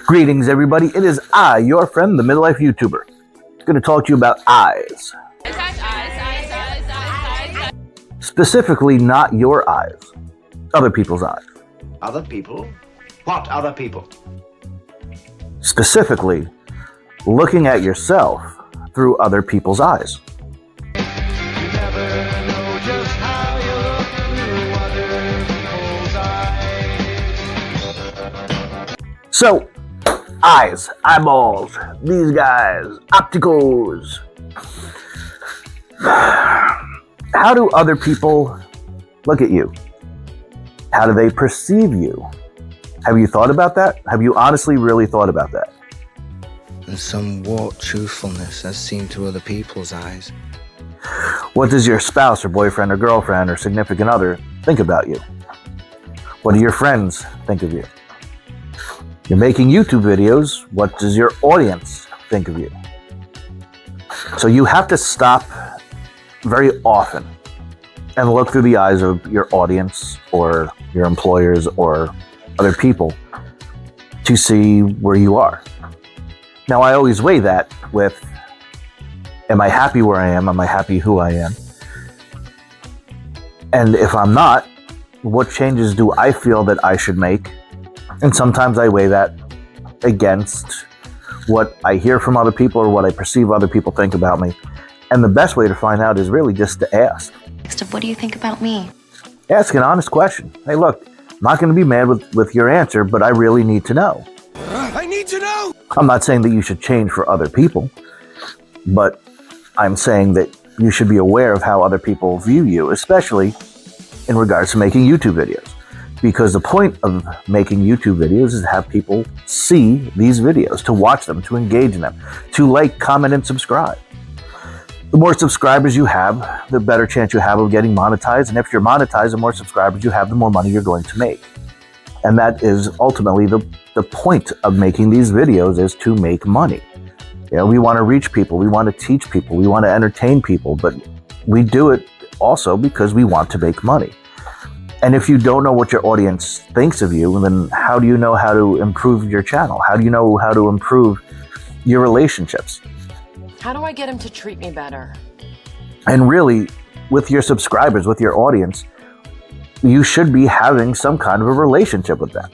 Greetings, everybody. It is I, your friend, the Midlife YouTuber. I'm going to talk to you about eyes. Specifically, not your eyes. Other people's eyes. Other people? What other people? Specifically, looking at yourself through other people's eyes. So, eyes, eyeballs, these guys, opticals. How do other people look at you? How do they perceive you? Have you thought about that? Have you honestly really thought about that? And some warped truthfulness as seen through other people's eyes. What does your spouse or boyfriend or girlfriend or significant other think about you? What do your friends think of you? You're making YouTube videos. What does your audience think of you? So you have to stop very often and look through the eyes of your audience or your employers or other people to see where you are. Now, I always weigh that with, am I happy where I am? Am I happy who I am? And if I'm not, what changes do I feel that I should make? And sometimes I weigh that against what I hear from other people or what I perceive other people think about me. And the best way to find out is really just to ask. Next up, what do you think about me? Ask an honest question. Hey, look, I'm not going to be mad with your answer, but I really need to know. I need to know! I'm not saying that you should change for other people, but I'm saying that you should be aware of how other people view you, especially in regards to making YouTube videos. Because the point of making YouTube videos is to have people see these videos, to watch them, to engage in them, to like, comment, and subscribe. The more subscribers you have, the better chance you have of getting monetized. And if you're monetized, the more subscribers you have, the more money you're going to make. And that is ultimately the point of making these videos, is to make money. You know, we want to reach people, we want to teach people, we want to entertain people, but we do it also because we want to make money. And if you don't know what your audience thinks of you, then how do you know how to improve your channel? How do you know how to improve your relationships? How do I get him to treat me better? And really, with your subscribers, with your audience, you should be having some kind of a relationship with them.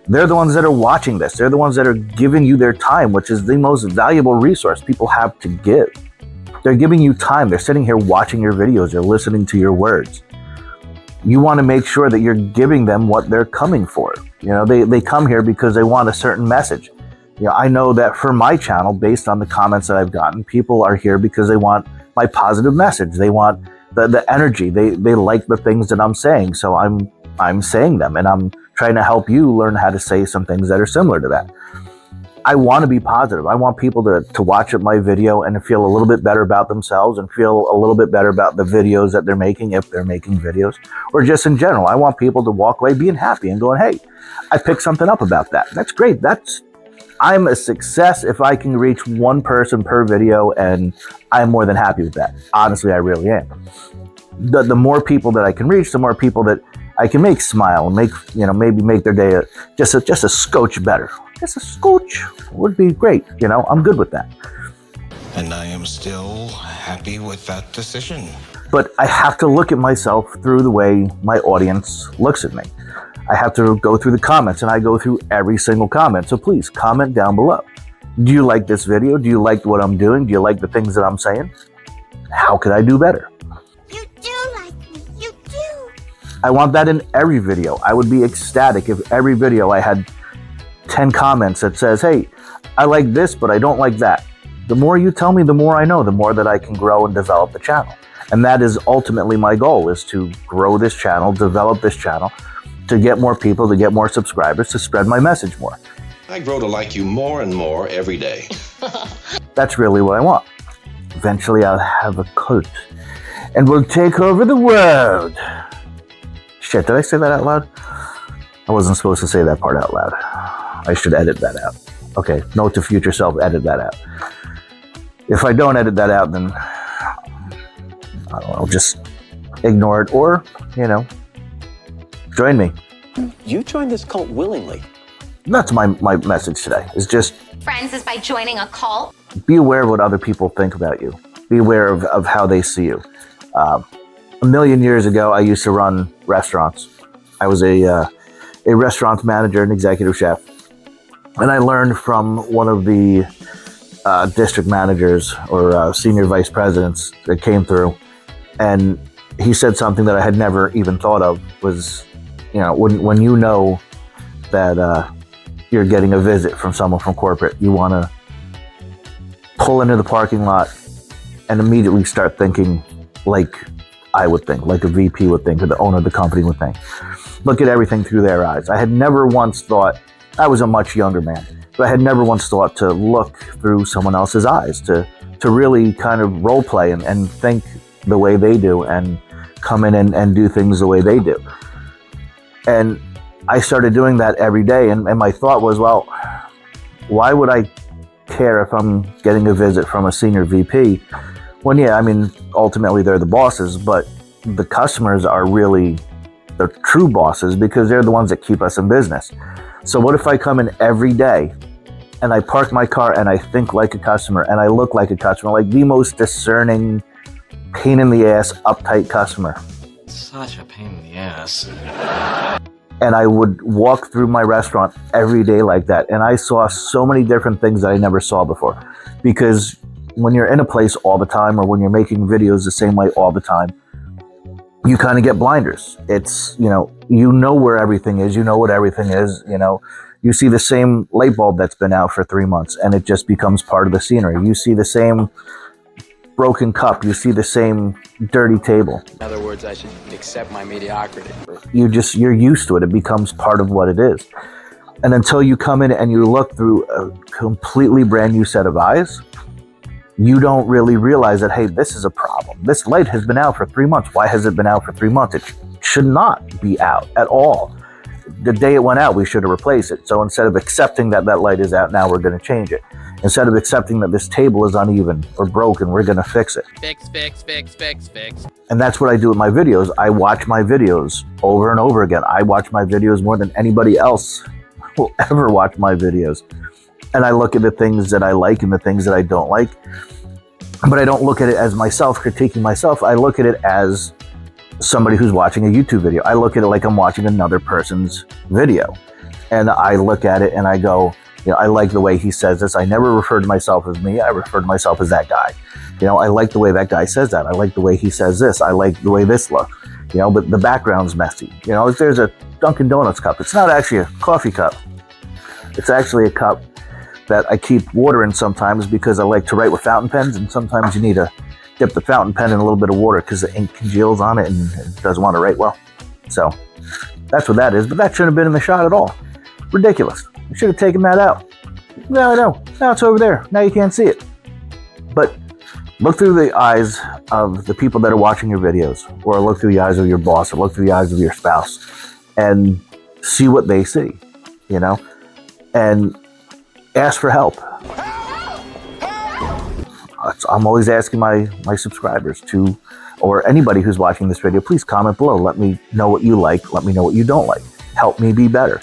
They're the ones that are watching this. They're the ones that are giving you their time, which is the most valuable resource people have to give. They're giving you time. They're sitting here watching your videos. They're listening to your words. You want to make sure that you're giving them what they're coming for. You know, they come here because they want a certain message. You know, I know that for my channel, based on the comments that I've gotten, people are here because they want my positive message. They want the energy. They like the things that I'm saying. So I'm saying them, and I'm trying to help you learn how to say some things that are similar to that. I want to be positive. I want people to watch my video and feel a little bit better about themselves and feel a little bit better about the videos that they're making, if they're making videos, or just in general. I want people to walk away being happy and going, hey, I picked something up about that. That's great. I'm a success if I can reach one person per video, and I'm more than happy with that. Honestly, I really am. The more people that I can reach, the more people that I can make smile and maybe make their day just a scotch better. Just a scotch would be great. You know, I'm good with that. And I am still happy with that decision. But I have to look at myself through the way my audience looks at me. I have to go through the comments, and I go through every single comment. So please comment down below. Do you like this video? Do you like what I'm doing? Do you like the things that I'm saying? How could I do better? You do like me. You do. I want that in every video. I would be ecstatic if every video I had 10 comments that says, hey, I like this, but I don't like that. The more you tell me, the more I know, the more that I can grow and develop the channel. And that is ultimately my goal, is to grow this channel, develop this channel, to get more people, to get more subscribers, to spread my message more. I grow to like you more and more every day. That's really what I want. Eventually I'll have a cult and we'll take over the world. Shit, did I say that out loud? I wasn't supposed to say that part out loud. I should edit that out. Okay, note to future self, edit that out. If I don't edit that out, then I don't know, just ignore it, or, join me. You joined this cult willingly. That's my message today, is just Friends is by joining a cult. be aware of what other people think about you. Be aware of how they see you. A million years ago, I used to run restaurants. I was a restaurant manager and executive chef. And I learned from one of the district managers or senior vice presidents that came through. And he said something that I had never even thought of was, when you know that you're getting a visit from someone from corporate, you want to pull into the parking lot and immediately start thinking like I would think, like a VP would think, or the owner of the company would think. Look at everything through their eyes. I had never once thought, I was a much younger man, but I had never once thought to look through someone else's eyes, to really kind of role play and think the way they do and come in and do things the way they do. And I started doing that every day. And my thought was, well, why would I care if I'm getting a visit from a senior VP? When, yeah, I mean, ultimately they're the bosses, but the customers are really the true bosses because they're the ones that keep us in business. So what if I come in every day and I park my car and I think like a customer and I look like a customer, like the most discerning, pain in the ass, uptight customer. Such a pain in the ass. And I would walk through my restaurant every day like that. And I saw so many different things that I never saw before. Because when you're in a place all the time, or when you're making videos the same way all the time, you kind of get blinders. It's, you know where everything is, you know what everything is, you see the same light bulb that's been out for 3 months and it just becomes part of the scenery. You see the same broken cup, you see the same dirty table. In other words, I should accept my mediocrity. You're used to it. It becomes part of what it is. And until you come in and you look through a completely brand new set of eyes, you don't really realize that, hey, this is a problem. This light has been out for 3 months. Why has it been out for 3 months? It should not be out at all. The day it went out, we should have replaced it. So instead of accepting that that light is out, now we're going to change it. Instead of accepting that this table is uneven or broken, we're going to fix it. Fix. And that's what I do with my videos. I watch my videos over and over again. I watch my videos more than anybody else will ever watch my videos. And I look at the things that I like and the things that I don't like. But I don't look at it as myself critiquing myself. I look at it as somebody who's watching a YouTube video. I look at it like I'm watching another person's video. And I look at it and I go, I like the way he says this. I never refer to myself as me. I refer to myself as that guy. I like the way that guy says that. I like the way he says this. I like the way this looks. But the background's messy. If there's a Dunkin' Donuts cup, it's not actually a coffee cup. It's actually a cup that I keep water in sometimes because I like to write with fountain pens, and sometimes you need to dip the fountain pen in a little bit of water because the ink congeals on it and it doesn't want to write well. So that's what that is, but that shouldn't have been in the shot at all. Ridiculous. You should have taken that out. No, now it's over there. Now you can't see it. But look through the eyes of the people that are watching your videos, or look through the eyes of your boss, or look through the eyes of your spouse, and see what they see, and ask for help. I'm always asking my subscribers to, or anybody who's watching this video, please comment below. Let me know what you like. Let me know what you don't like. Help me be better.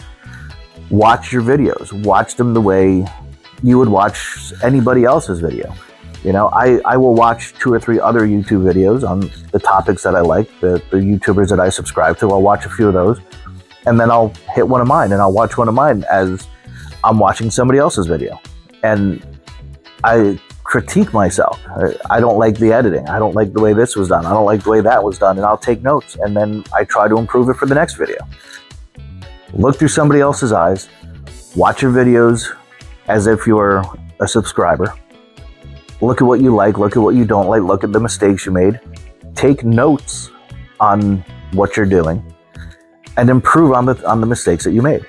Watch your videos. Watch them the way you would watch anybody else's video. I will watch 2 or 3 other YouTube videos on the topics that I like, the YouTubers that I subscribe to. I'll watch a few of those, and then I'll hit one of mine, and I'll watch one of mine as I'm watching somebody else's video. And I critique myself. I don't like the editing. I don't like the way this was done. I don't like the way that was done. And I'll take notes, and then I try to improve it for the next video. Look through somebody else's eyes. Watch your videos as if you're a subscriber. Look at what you like. Look at what you don't like. Look at the mistakes you made. Take notes on what you're doing and improve on the mistakes that you made.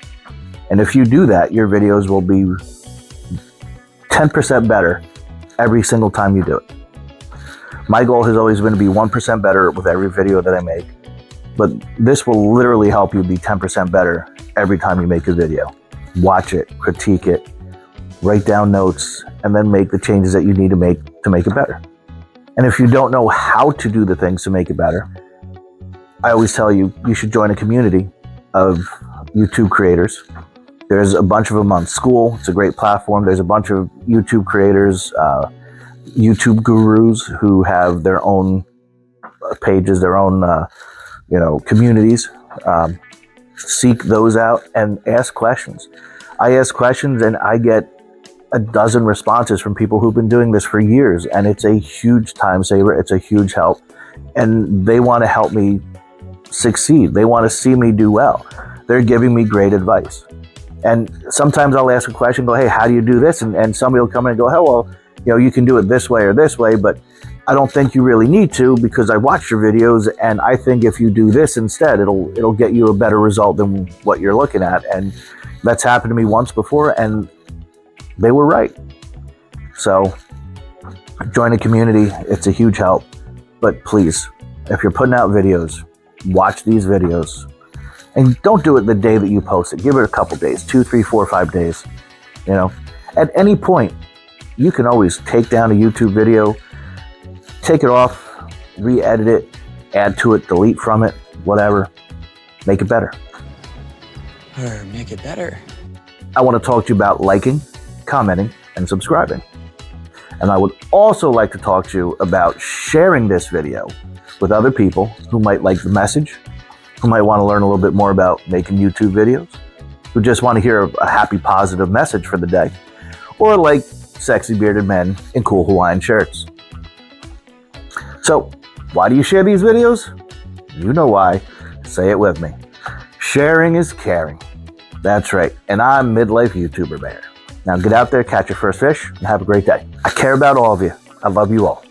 And if you do that, your videos will be 10% better every single time you do it. My goal has always been to be 1% better with every video that I make. But this will literally help you be 10% better every time you make a video. Watch it, critique it, write down notes, and then make the changes that you need to make it better. And if you don't know how to do the things to make it better, I always tell you, you should join a community of YouTube creators There's a bunch of them on School. It's a great platform. There's a bunch of YouTube creators, YouTube gurus who have their own pages, their own, communities. Seek those out and ask questions. I ask questions and I get a dozen responses from people who've been doing this for years, and it's a huge time saver. It's a huge help, and they want to help me succeed. They want to see me do well. They're giving me great advice. And sometimes I'll ask a question, go, hey, how do you do this? And somebody will come in and go, oh, well, you can do it this way or this way, but I don't think you really need to, because I watched your videos and I think if you do this instead, it'll get you a better result than what you're looking at. And that's happened to me once before, and they were right. So join a community. It's a huge help. But please, if you're putting out videos, watch these videos. And don't do it the day that you post it. Give it a couple days, 2, 3, 4, 5 days. At any point, you can always take down a YouTube video, take it off, re-edit it, add to it, delete from it, whatever. Make it better. Or make it better. I want to talk to you about liking, commenting, and subscribing. And I would also like to talk to you about sharing this video with other people who might like the message, who might want to learn a little bit more about making YouTube videos, who just want to hear a happy, positive message for the day, or like sexy bearded men in cool Hawaiian shirts. So, why do you share these videos? You know why. Say it with me. Sharing is caring. That's right. And I'm Midlife YouTuber Bear. Now get out there, catch your first fish, and have a great day. I care about all of you. I love you all.